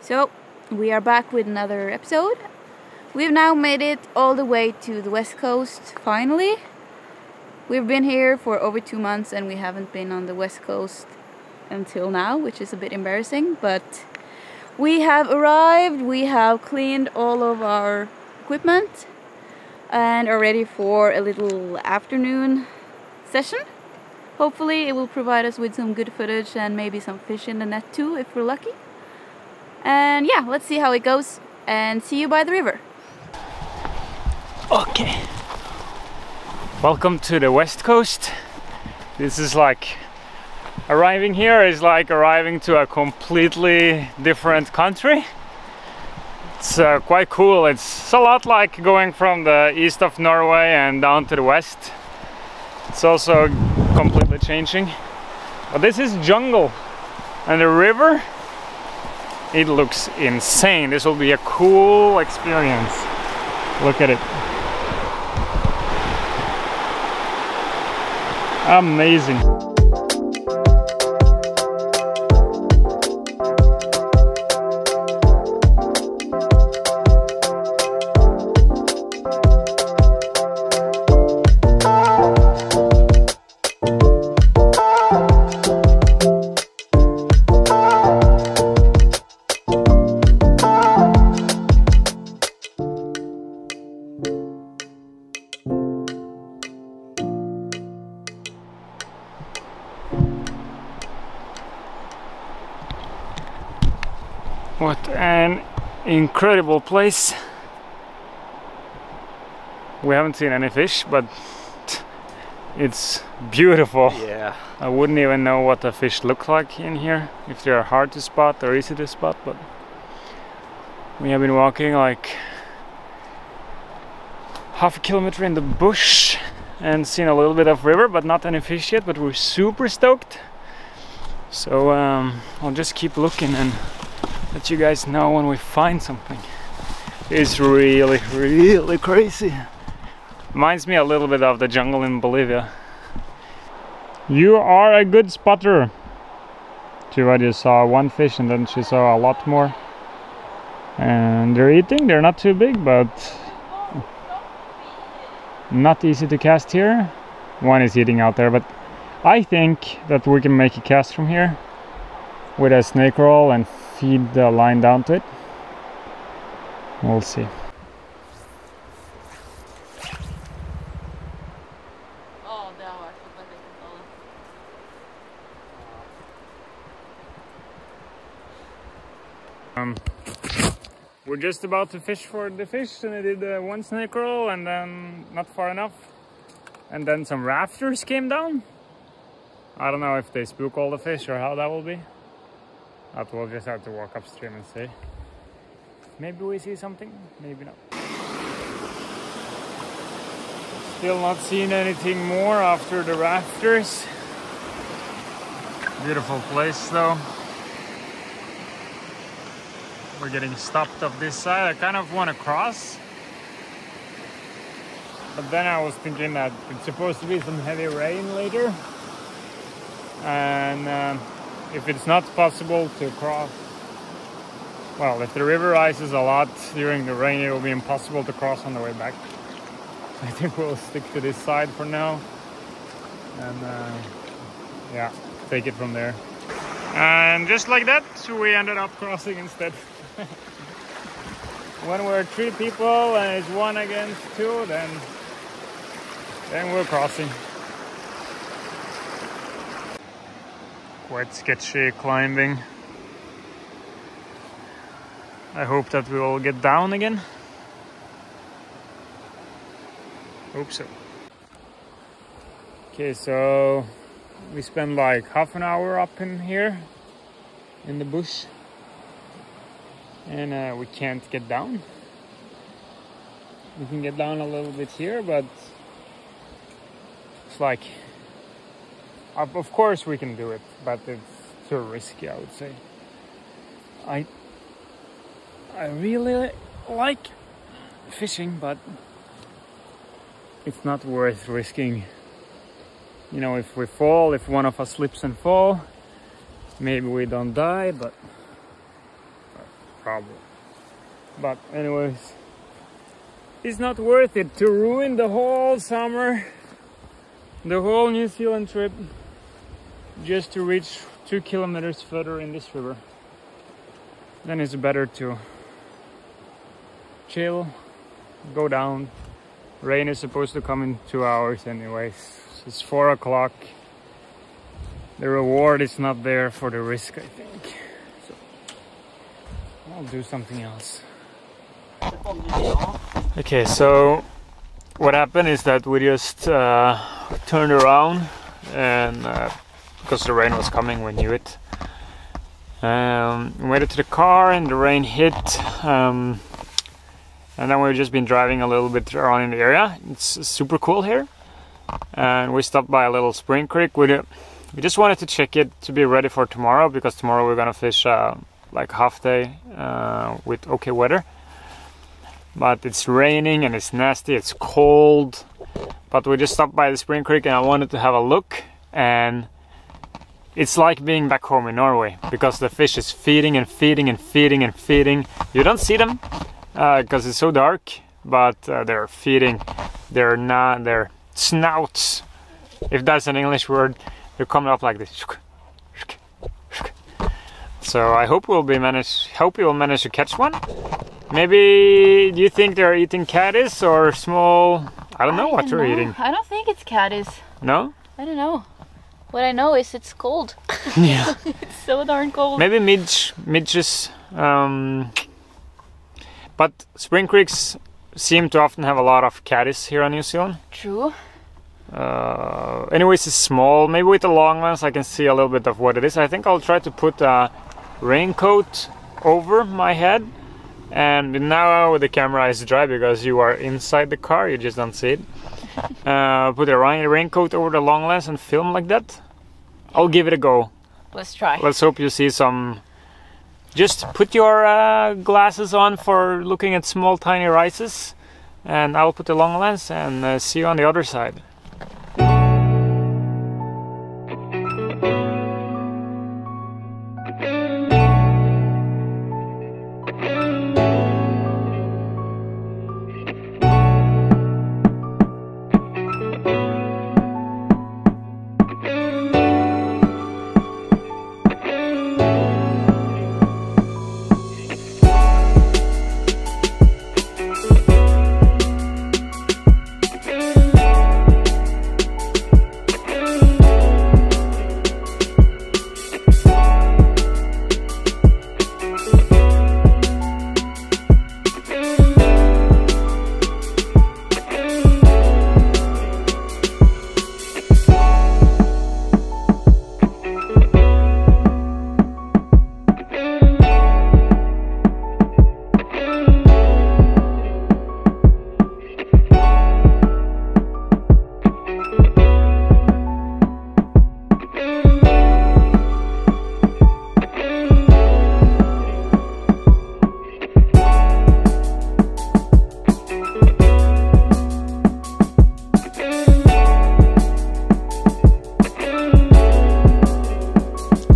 So, we are back with another episode. We've now made it all the way to the west coast, finally. We've been here for over 2 months and we haven't been on the west coast until now, which is a bit embarrassing, but we have arrived, we have cleaned all of our equipment and are ready for a little afternoon session. Hopefully it will provide us with some good footage and maybe some fish in the net too, if we're lucky. And yeah, let's see how it goes and see you by the river. Okay. Welcome to the west coast. This is like arriving here is like arriving to a completely different country. It's quite cool. It's a lot like going from the east of Norway and down to the west. It's also completely changing. But this is jungle and the river, it looks insane. This will be a cool experience. Look at it. Amazing. What an incredible place. We haven't seen any fish, but it's beautiful. Yeah. I wouldn't even know what the fish look like in here, if they are hard to spot or easy to spot, but we have been walking like half a kilometer in the bush and seen a little bit of river, but not any fish yet, but we're super stoked. So I'll just keep looking and let you guys know when we find something. It's really crazy. Reminds me a little bit of the jungle in Bolivia. You are a good spotter. Tuva just saw one fish and then she saw a lot more. And they're eating, they're not too big, but not easy to cast here. One is eating out there, but I think that we can make a cast from here with a snake roll and feed the line down to it. We'll see. We're just about to fish for the fish, and I did one snake roll and then not far enough, and then some rafters came down. I don't know if they spook all the fish or how that will be. But we'll just have to walk upstream and see. Maybe we see something, maybe not. Still not seen anything more after the rafters. Beautiful place though. We're getting stopped up this side. I kind of want to cross. But then I was thinking that it's supposed to be some heavy rain later. And if it's not possible to cross, well, if the river rises a lot during the rain, it will be impossible to cross on the way back. I think we'll stick to this side for now and yeah, take it from there. And just like that, we ended up crossing instead. When we're 3 people and it's 1 against 2, then we're crossing. Quite sketchy climbing. I hope that we will get down again. Hope so. Okay, so we spent like half an hour up in here in the bush and we can't get down. We can get down a little bit here, but it's like, of course we can do it, but it's too risky, I would say. I really like fishing, but it's not worth risking. You know, if we fall, if one of us slips and fall, maybe we don't die, but problem. But anyways, it's not worth it to ruin the whole summer, the whole New Zealand trip, just to reach 2 kilometers further in this river. Then it's better to chill, go down. Rain is supposed to come in 2 hours anyways. It's 4 o'clock. The reward is not there for the risk, I think. So I'll do something else. Okay, so what happened is that we just turned around, and because the rain was coming, we knew it. We waited to the car and the rain hit, and then we've just been driving a little bit around in the area. It's super cool here, and we stopped by a little spring creek. We just wanted to check it to be ready for tomorrow, because tomorrow we're gonna fish like half day with okay weather. But it's raining and it's nasty, it's cold. But we just stopped by the spring creek and I wanted to have a look, and it's like being back home in Norway, because the fish is feeding and feeding and feeding and feeding. You don't see them because it's so dark, but they're feeding. Their snouts, if that's an English word, they're coming up like this. So I hope we'll manage to catch one. Maybe, do you think they're eating caddis or small? I don't know what they're eating. I don't think it's caddis. No? I don't know. What I know is it's cold. Yeah. It's so darn cold. Maybe midges. But spring creeks seem to often have a lot of caddis here on New Zealand. True. Anyways, it's small. Maybe with the long lens I can see a little bit of what it is. I think I'll try to put a raincoat over my head. And now the camera is dry because you are inside the car, you just don't see it. Put a raincoat over the long lens and film like that. I'll give it a go. Let's try. Let's hope you see some. Just put your glasses on for looking at small tiny rices, and I'll put the long lens and see you on the other side.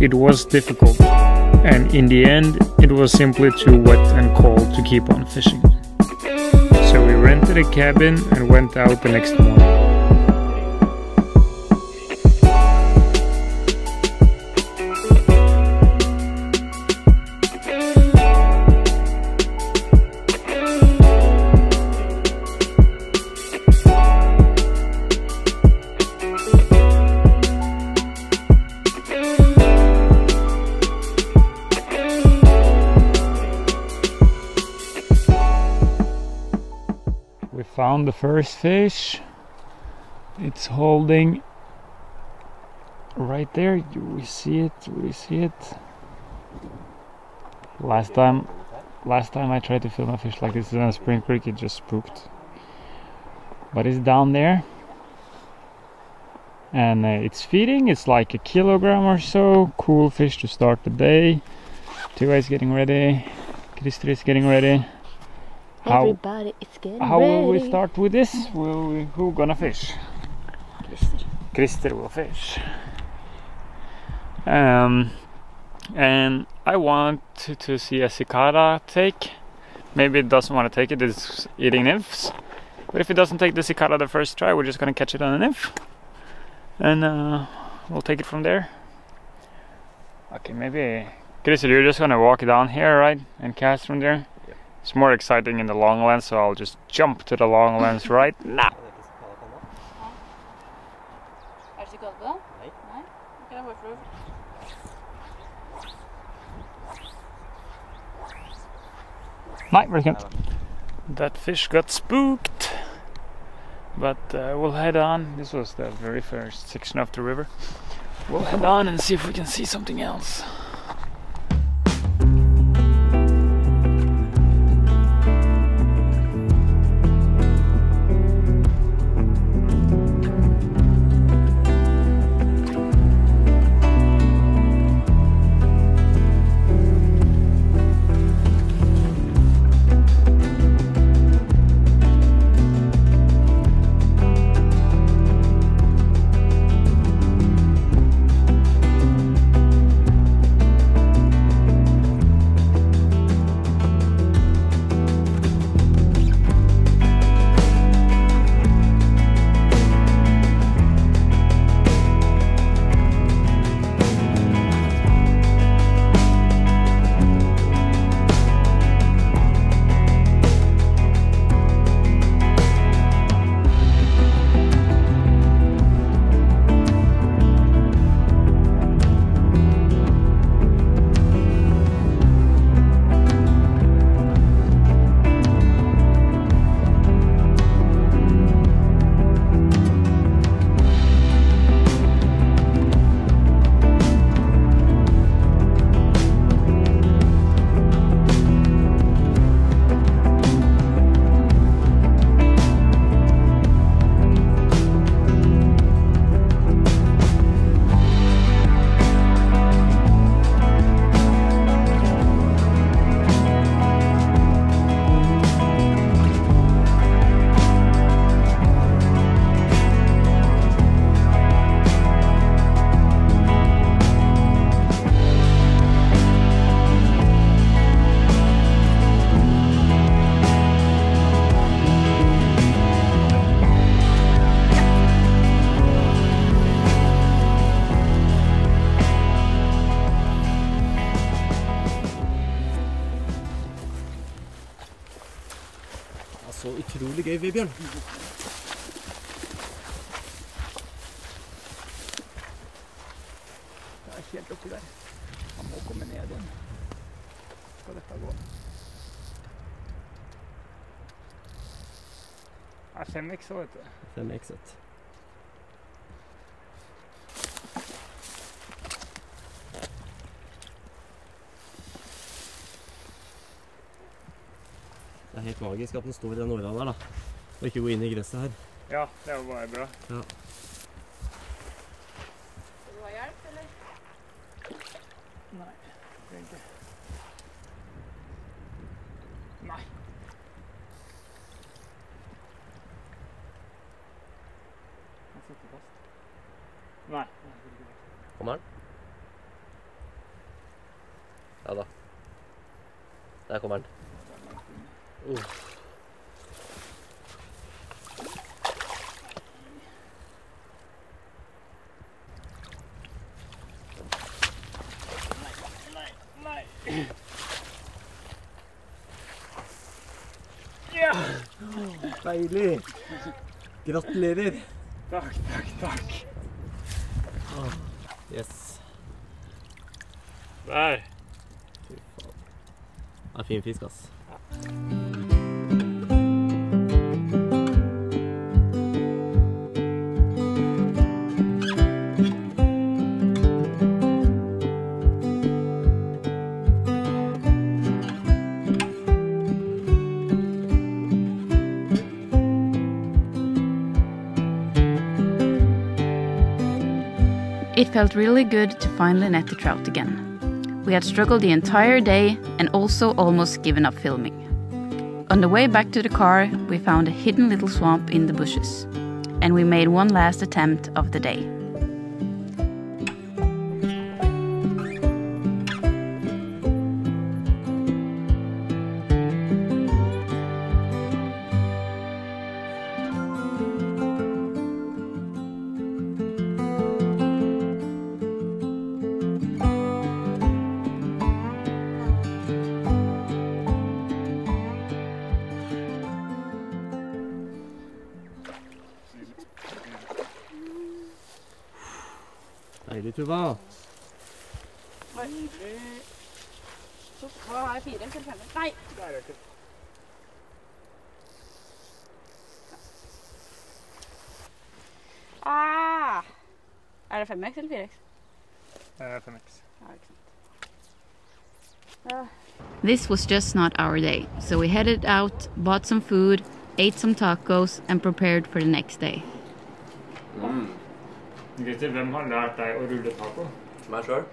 It was difficult, and in the end it was simply too wet and cold to keep on fishing. So we rented a cabin and went out the next morning. Found the first fish. It's holding right there. Do we see it? Do we see it? Last time I tried to film a fish like this in a spring creek, it just spooked. But it's down there, and it's feeding. It's like 1 kilogram or so. Cool fish to start the day. Tua is getting ready. Christer is getting ready. Everybody is getting ready. How will we start with this? Who gonna fish? Christer will fish. and I want to see a cicada take. Maybe it doesn't want to take it, it's eating nymphs. But if it doesn't take the cicada the first try, we're just gonna catch it on a nymph. And we'll take it from there. Okay, maybe... Christer, you're just gonna walk down here, right? And cast from there? Yep. It's more exciting in the long lens, so I'll just jump to the long lens right now. Er det godt da? Nei. Nei? Ok, da bare prøv. Nei, brilliant. That fish got spooked. But we'll head on. This was the very first section of the river. We'll head on and see if we can see something else. Så utrolig gøy, Vibjørn. Det er helt oppi der. Han må komme ned igjen. Skal dette gå? Det er 5x også, vet du. 5x1. Det er helt magisk at den står i den åra der, da. Og ikke gå inn i gresset her. Ja, det var bare bra. Ja. Skal du ha hjelp, eller? Nei, det er ikke. Nei. Han sitter fast. Nei. Kommer den? Ja da. Der kommer den. Nei. Ja! Deilig! Gratulerer! Takk. Yes. Der. Fy faen. Det er fin fisk, ass. It felt really good to finally net the trout again. We had struggled the entire day and also almost given up filming. On the way back to the car, we found a hidden little swamp in the bushes, and we made one last attempt of the day. Tuva. Hva har jeg 4 eller 5? Nei! Der er det ikke. Ah! Er det 5x eller 4x? 5x. This was just not our day, so we headed out, bought some food, ate some tacos, and prepared for the next day. Gutter, hvem har lært deg å rulle taco? Meg selv.